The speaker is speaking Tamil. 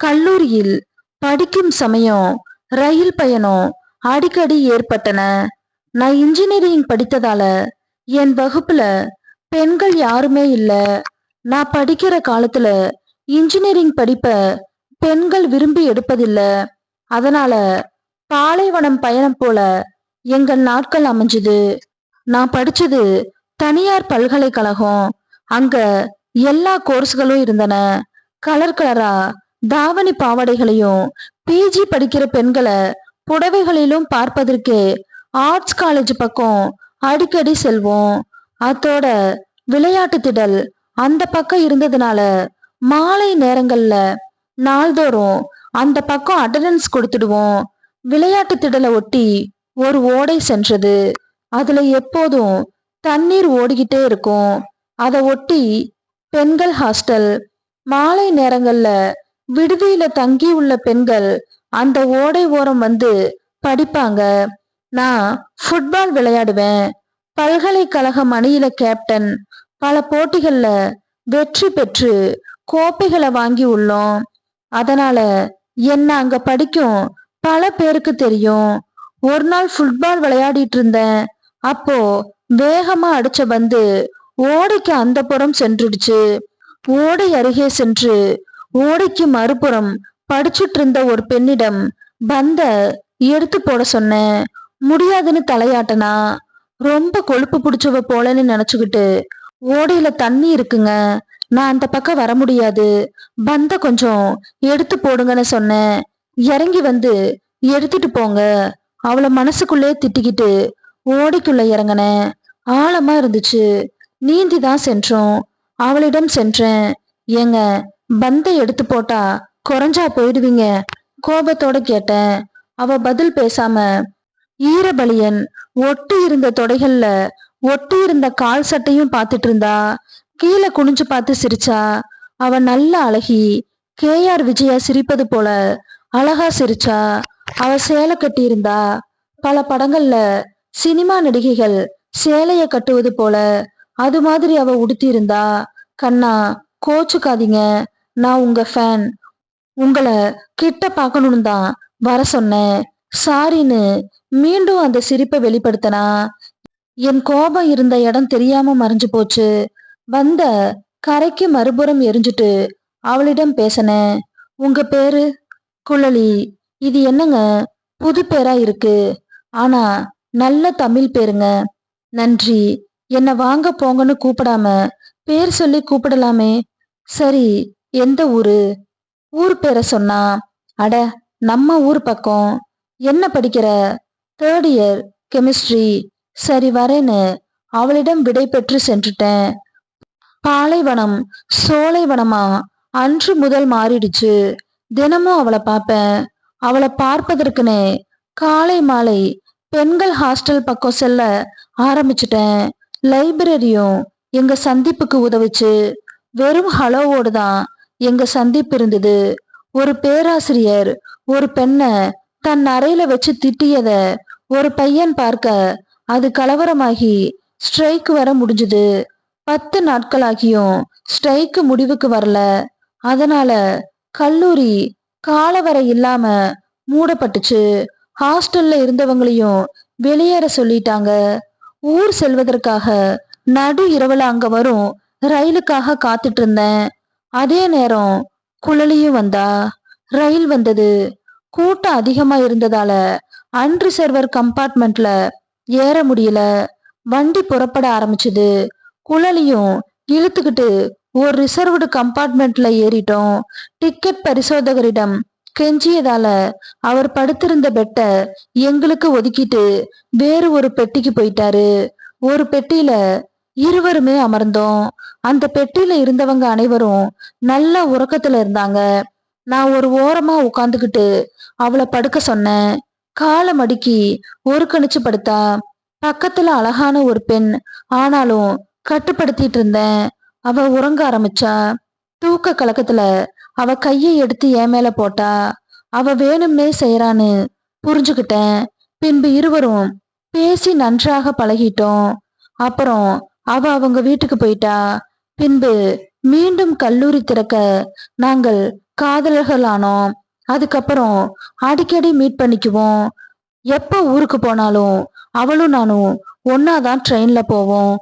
கல்லூரியில் படிக்கும் சமயம் ரயில் பயணம் அடிக்கடி ஏற்பட்டன. நான் இன்ஜினியரிங் படித்ததால என் வகுப்புல பெண்கள் யாருமே இல்ல. நான் படிக்கிற காலத்துல இன்ஜினியரிங் படிப்ப பெண்கள் விரும்பி எடுப்பதில்ல. அதனால பாலைவனம் பயணம் போல எங்கள் நாட்கள் அமைஞ்சுது. நான் படிச்சது தனியார் பல்கலைக்கழகம். அங்க எல்லா கோர்ஸ்களும் இருந்தன. கலர் கலரா தாவணி பாவாடைகளையும் பிஜி படிக்கிற பெண்களை புடவைகளிலும் பார்ப்பதற்கு ஆர்ட்ஸ் காலேஜ் பக்கம் அடிக்கடி செல்வோம். அதோட விளையாட்டு திடல் அந்த பக்கம் இருந்ததுனால மாலை நேரங்கள்ல நாள்தோறும் அந்த பக்கம் அட்டெண்டன்ஸ் கொடுத்துடுவோம். விளையாட்டு திடலை ஒட்டி ஒரு ஓடை சென்றது. அதுல எப்போதும் தண்ணீர் ஓடிக்கிட்டே இருக்கும். அதை ஒட்டி பெண்கள் ஹாஸ்டல். மாலை நேரங்கள்ல விடுதியில தங்கி உள்ள பெண்கள் அந்த ஓடை ஓரம் வந்து படிப்பாங்க. நான் ஃபுட்பால் விளையாடுவேன். பல்கலைக்கழகம் அணியில கேப்டன். பல போட்டிகள்ல வெற்றி பெற்று கோப்பைகளை வாங்கி உள்ளோம். அதனால என்ன அங்க படிக்கும் பல பேருக்கு தெரியும். ஒரு நாள் ஃபுட்பால் விளையாடிட்டு இருந்தேன். அப்போ வேகமா அடிச்ச பந்து ஓடைக்கு அந்த புறம் சென்றுடுச்சு. ஓடை அருகே சென்று ஓடைக்கு மறுபுறம் படிச்சுட்டு இருந்த ஒரு பெண்ணிடம் பந்த எடுத்து போட சொன்னேன். முடியாதுன்னு தலையாட்டனா. ரொம்ப கொழுப்பு பிடிச்சவ போலன்னு நினைச்சுக்கிட்டு ஓடையில தண்ணி இருக்குங்க, நான் அந்த பக்கம் வர முடியாது, பந்த கொஞ்சம் எடுத்து போடுங்கன்னு சொன்னேன். இறங்கி வந்து எடுத்துட்டு போங்க. அவளை மனசுக்குள்ளே திட்டிக்கிட்டு ஓடைக்குள்ள இறங்கினேன். ஆழமா இருந்துச்சு. நீந்திதான் சென்றோம். அவளிடம் சென்றேன். ஏங்க, பந்தை எடுத்து போட்டா குறைஞ்சா போயிடுவீங்க? கோபத்தோட கேட்டேன். அவ பதில் பேசாம ஈரபலியன் ஒட்டி இருந்த தொடைகள்ல ஒட்டி இருந்த கால் சட்டையும் பார்த்துட்டு இருந்தா. கீழே குனிஞ்சு பார்த்து சிரிச்சா. அவ நல்ல அழகி. கேஆர் விஜயா சிரிப்பது போல அழகா சிரிச்சா. அவ சேலை கட்டி இருந்தா. பல படங்கள்ல சினிமா நடிகைகள் சேலைய கட்டுவது போல அது மாதிரி அவ உடுத்தி இருந்தா. கண்ணா, கோச்சுக்காதீங்க, நான் உங்க ஃபேன். உங்களை கிட்ட பார்க்கணும்னு தான் வர சொன்னேன். சாரின்னு மீண்டும் அந்த சிரிப்பை வெளிப்படுத்தினா. என் கோபம் இருந்த இடம் தெரியாம மறைஞ்சு போச்சு. வந்த கரைக்கு மறுபுறம் எரிஞ்சுட்டு அவளிடம் பேசினேன். உங்க பேரு? குழலி. இது என்னங்க புது பேரா இருக்கு? ஆனா நல்ல தமிழ் பேருங்க. நன்றி. என்ன வாங்க போங்கன்னு கூப்பிடாம பேர் சொல்லி கூப்பிடலாமே. சரி, எந்த ஊரு? ஊர் பேரை சொன்னா. அட, நம்ம ஊர் பக்கம். என்ன படிக்கிற? Third year chemistry. சரி, வரேன்னு அவளிடம் விடை பெற்று சென்றுட்டேன். பாலைவனம் சோலைவனமா அன்று முதல் மாறிடுச்சு. தினமும் அவளை பார்ப்பேன். அவளை பார்ப்பதற்குன்னு காலை மாலை பெண்கள் ஹாஸ்டல் பக்கம் செல்ல ஆரம்பிச்சிட்டேன். லைப்ரரியும் எங்க சந்திப்புக்கு உதவுச்சு. வெறும் ஹலோவோடு தான் எங்க சந்திப்பு இருந்தது. ஒரு பேராசிரியர் ஒரு பெண்ணை தன் அறையில வச்சு திட்டியத ஒரு பையன் பார்க்க அது கலவரமாகி ஸ்ட்ரைக் வர முடிஞ்சுது. 10 நாட்களாகியும் ஸ்ட்ரைக்கு முடிவுக்கு வரல. அதனால கல்லூரி காலவரை இல்லாம மூடப்பட்டுச்சு. ஹாஸ்டல்ல இருந்தவங்களையும் வெளியேற சொல்லிட்டாங்க. ஊர் செல்வதற்காக நடு இரவுல அங்க வரும் ரயிலுக்காக காத்துட்டு இருந்தேன். அதே நேரம் குழலியும் வந்தா. ரயில் வந்தது. கூட்டம் அதிகமா இருந்ததால அன்ரிசர்வர் கம்பார்ட்மெண்ட்ல ஏற முடியல. வண்டி புறப்பட ஆரம்பிச்சது. குழலியும் இழுத்துக்கிட்டு ஒரு ரிசர்வ்டு கம்பார்ட்மெண்ட்ல ஏறிட்டோம். டிக்கெட் பரிசோதகரிடம் கெஞ்சியதால அவர் படுத்திருந்த பெட்டை எங்களுக்கு ஒதுக்கிட்டு வேறு ஒரு பெட்டிக்கு போயிட்டாரு. ஒரு பெட்டியில இருவருமே அமர்ந்தோம். அந்த பெட்டியில இருந்தவங்க அனைவரும் நல்ல உறக்கத்துல இருந்தாங்க. நான் ஒரு ஓரமா உட்காந்துக்கிட்டு அவளை படுக்க சொன்னேன். காலை மடிக்கி ஒரு கணிச்சு படுத்தா. பக்கத்துல அழகான ஒரு பெண். ஆனாலும் கட்டுப்படுத்திட்டு இருந்தேன். அவ உறங்க ஆரம்பிச்சா. தூக்க கலக்கத்துல அவ கையை எடுத்து என் மேல போட்டா. அவ வேணும்னே செய்யறான்னு புரிஞ்சுக்கிட்டேன். பின்பு இருவரும் பேசி நன்றாக பழகிட்டோம். அப்புறம் அவ அவங்க வீட்டுக்கு போயிட்டா. பின்பு மீண்டும் கல்லூரி திறக்க நாங்கள் காதலர்களானோம். அதுக்கப்புறம் அடிக்கடி மீட் பண்ணிக்குவோம். எப்ப ஊருக்கு போனாலும் அவளும் நானும் ஒன்னாதான் ட்ரெயின்ல போவோம்.